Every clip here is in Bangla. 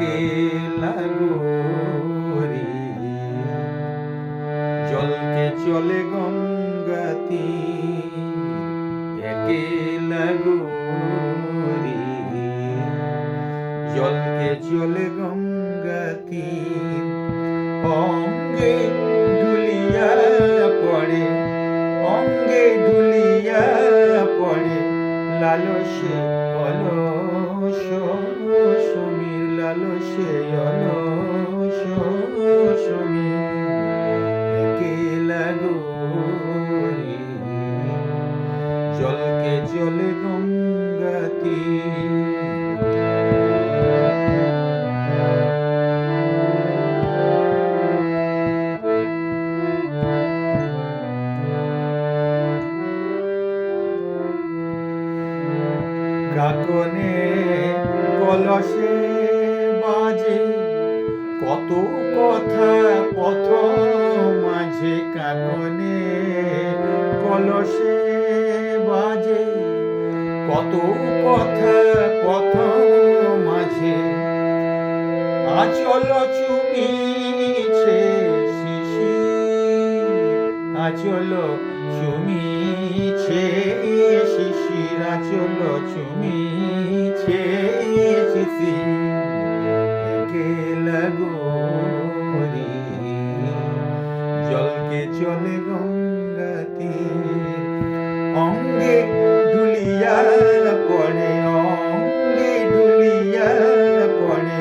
একেলা গোরি জলকে চলে গঙ্গা তীর একেলা গোরি জলকে চলে গঙ্গা তীর অঙ্গে ধুলিয়া পড়ে অঙ্গে ধুলিয়া পড়ে লালসে অলস সমীর লালসে অলস সমীর একেলা গোরি জলকে চলে গঙ্গা তীর কাকনে কলসে বাজে কত কথা পথ মাঝে কাকনে কলসে বাজে কত কথা পথ মাঝে আচল চুমিছে শিশির আচল চুমিছে শিশির আচল চুমিছে শিশির একেলা গোরি জলকে চলে গঙ্গা তীর অঙ্গে ধুলিয়া পড়ে অঙ্গে ধুলিয়া পড়ে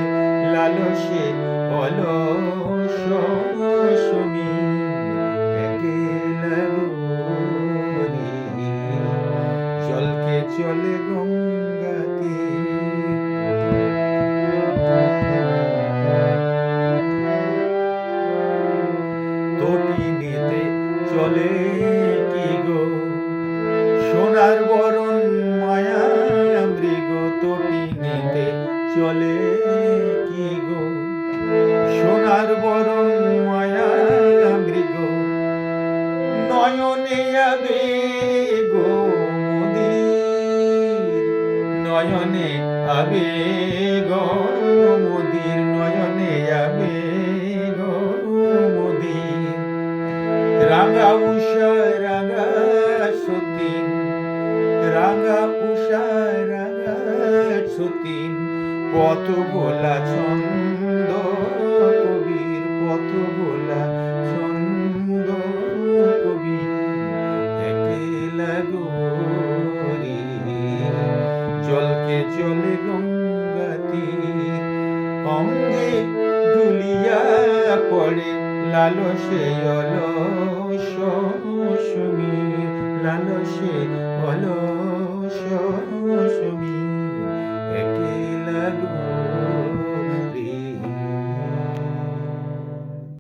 লালসে অলস সমীর একেলা গোরি জলকে চলে গঙ্গা তীর তটিনীতে চলে কি গো সোনার বরণ মায়া মৃগ তটিনীতে চলে কি গো সোনার বরণ মায়া মৃগ নয়নে আবে গো মোদির নয়নে আবে গো মোদির নয়নে আবে গো মোদির রাঙা উষা রাঙা সতীন রাঙা উষা রাঙা সতীন পথ ভোলা ছন্দ কবির পথ ভোলা ছন্দ কবির একেলা গোরি জলকে চলে গঙ্গা তীর অঙ্গে ধুলিয়া পড়ে লালসে অলস সমীর লালসে অলস সমীর একেলা